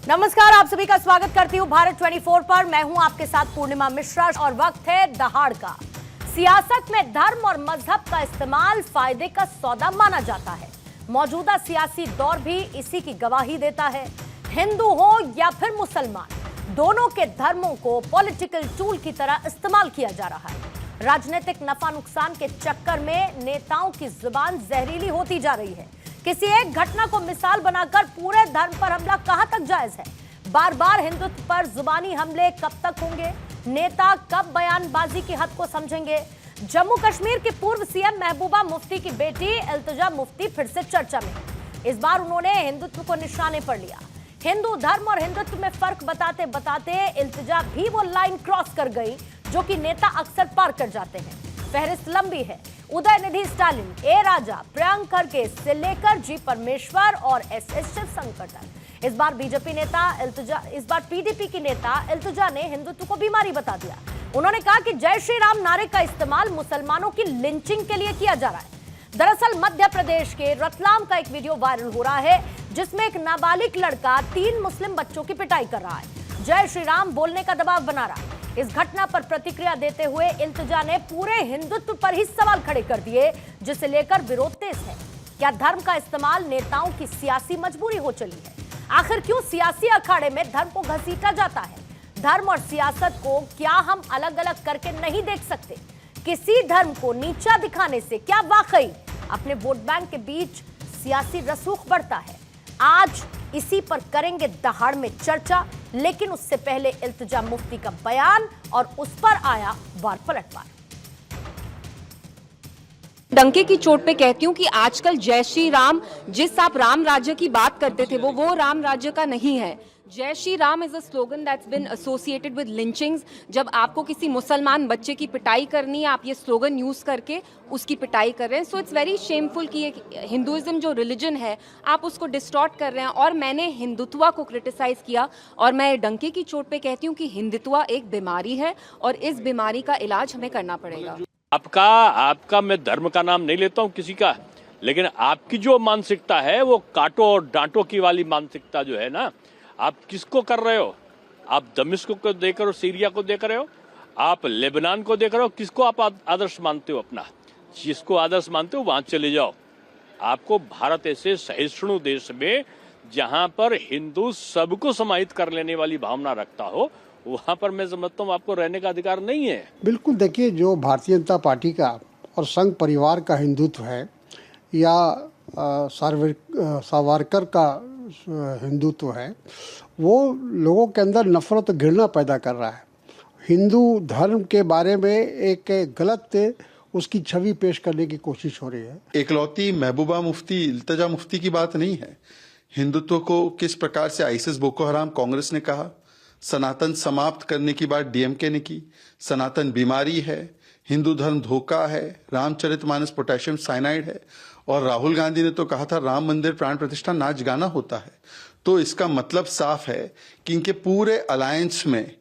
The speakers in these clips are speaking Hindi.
नमस्कार, आप सभी का स्वागत करती हूं भारत 24 पर। मैं हूं आपके साथ पूर्णिमा मिश्रा और वक्त है दहाड़ का। सियासत में धर्म और मजहब का इस्तेमाल फायदे का सौदा माना जाता है। मौजूदा सियासी दौर भी इसी की गवाही देता है। हिंदू हो या फिर मुसलमान, दोनों के धर्मों को पॉलिटिकल टूल की तरह इस्तेमाल किया जा रहा है। राजनीतिक नफा नुकसान के चक्कर में नेताओं की जुबान जहरीली होती जा रही है। किसी एक घटना को मिसाल बनाकर पूरे धर्म पर हमला कहां तक जायज है? बार बार हिंदुत्व पर जुबानी हमले कब तक होंगे? नेता कब बयानबाजी की हद को समझेंगे? जम्मू कश्मीर की पूर्व सीएम महबूबा मुफ्ती की बेटी इल्तिजा मुफ्ती फिर से चर्चा में। इस बार उन्होंने हिंदुत्व को निशाने पर लिया। हिंदू धर्म और हिंदुत्व में फर्क बताते बताते इल्तिजा भी वो लाइन क्रॉस कर गई जो कि नेता अक्सर पार कर जाते हैं। फहरिस्त लंबी है। उदयनिधि स्टालिन, ए राजा, प्रियंक खड़गे से लेकर जी परमेश्वर और एसएस शिवशंकर तक। इस बार बीजेपी नेता इस बार पीडीपी की नेता इल्तिजा ने हिंदुत्व को बीमारी बता दिया। उन्होंने कहा कि जय श्री राम नारे का इस्तेमाल मुसलमानों की लिंचिंग के लिए किया जा रहा है। दरअसल मध्य प्रदेश के रतलाम का एक वीडियो वायरल हो रहा है जिसमें एक नाबालिग लड़का 3 मुस्लिम बच्चों की पिटाई कर रहा है, जय श्री राम बोलने का दबाव बना रहा है। इस घटना पर प्रतिक्रिया देते हुए इल्तिजा ने पूरे हिंदुत्व पर ही सवाल खड़े कर दिए, जिसे लेकर विरोध तेज है। क्या धर्म का इस्तेमाल नेताओं की सियासी मजबूरी हो चली है? आखिर क्यों सियासी अखाड़े में धर्म को घसीटा जाता है? धर्म और सियासत को क्या हम अलग अलग करके नहीं देख सकते? किसी धर्म को नीचा दिखाने से क्या वाकई अपने वोट बैंक के बीच सियासी रसूख बढ़ता है? आज इसी पर करेंगे दहाड़ में चर्चा, लेकिन उससे पहले इल्तिजा मुफ्ती का बयान और उस पर आया वार पलटवार। डंके की चोट पे कहती हूँ कि आजकल जय श्री राम, जिस आप राम राज्य की बात करते थे वो राम राज्य का नहीं है। जय Shri Ram is a slogan that's bin associated with lynchings. जब आपको किसी मुसलमान बच्चे की पिटाई करनी है, आप ये स्लोगन यूज करके उसकी पिटाई कर रहे हैं। सो इट्स वेरी शेमफुल कि हिंदुइज्म जो रिलीजन है आप उसको डिस्टॉर्ट कर रहे हैं। और मैंने हिंदुत्व को क्रिटिसाइज किया और मैं डंके की चोट पे कहती हूँ कि हिंदुत्व एक बीमारी है और इस बीमारी का इलाज हमें करना पड़ेगा। आपका मैं धर्म का नाम नहीं लेता हूँ किसी का, लेकिन आपकी जो मानसिकता है वो काटो और डांटो की वाली मानसिकता जो है ना, आप किसको कर रहे हो? आप दमिश्क को देख रहे हो, सीरिया को देख रहे हो, आप लेबनान को देख रहे हो। किसको आप आदर्श मानते हो? अपना जिसको आदर्श मानते हो वहां चले जाओ। आपको भारत ऐसे सहिष्णु देश में जहां पर हिंदू सबको समाहित कर लेने वाली भावना रखता हो, वहां पर मैं समझता हूँ आपको रहने का अधिकार नहीं है। बिल्कुल। देखिए, जो भारतीय जनता पार्टी का और संघ परिवार का हिंदुत्व है या सावरकर का हिंदुत्व है, वो लोगों के अंदर नफरत और घृणा पैदा कर रहा है। हिंदू धर्म के बारे में एक गलत उसकी छवि पेश करने की कोशिश हो रही है। एकलौती महबूबा मुफ्ती, इल्तिजा मुफ्ती की बात नहीं है। हिंदुत्व को किस प्रकार से आईसिस, बोको हराम, कांग्रेस ने कहा, सनातन समाप्त करने की बात डीएमके ने की। सनातन बीमारी है, हिंदू धर्म धोखा है, रामचरितमानस पोटेशियम साइनाइड है। और राहुल गांधी ने तो कहा था राम मंदिर प्राण प्रतिष्ठा नाच गाना होता है। तो इसका मतलब साफ है कि इनके पूरे अलायंस में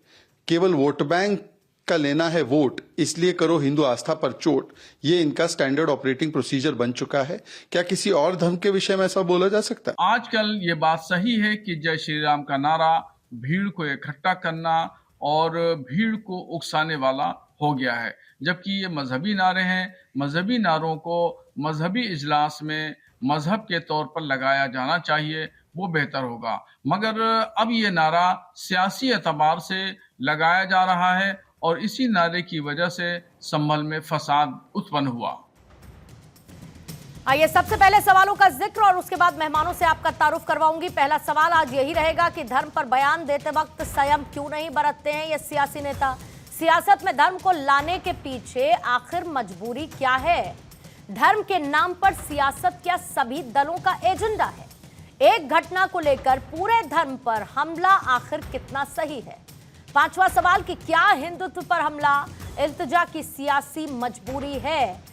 केवल वोट बैंक का लेना है वोट, इसलिए करो हिंदू आस्था पर चोट। ये इनका स्टैंडर्ड ऑपरेटिंग प्रोसीजर बन चुका है। क्या किसी और धर्म के विषय में ऐसा बोला जा सकता है? आजकल ये बात सही है कि जय श्री राम का नारा भीड़ को इकट्ठा करना और भीड़ को उकसाने वाला हो गया है, जबकि ये मजहबी नारे हैं। मजहबी नारों को मजहबी इजलास में मजहब के तौर पर लगाया जाना चाहिए, वो बेहतर होगा। मगर अब ये नारा सियासी एतबार से लगाया जा रहा है और इसी नारे की वजह से संभल में फसाद उत्पन्न हुआ। आइए सबसे पहले सवालों का जिक्र और उसके बाद मेहमानों से आपका तारुफ करवाऊंगी। पहला सवाल आज यही रहेगा कि धर्म पर बयान देते वक्त संयम क्यों नहीं बरतते हैं ये सियासी नेता? सियासत में धर्म को लाने के पीछे आखिर मजबूरी क्या है? धर्म के नाम पर सियासत क्या सभी दलों का एजेंडा है? एक घटना को लेकर पूरे धर्म पर हमला आखिर कितना सही है? पांचवा सवाल कि क्या हिंदुत्व पर हमला इल्तिजा की सियासी मजबूरी है?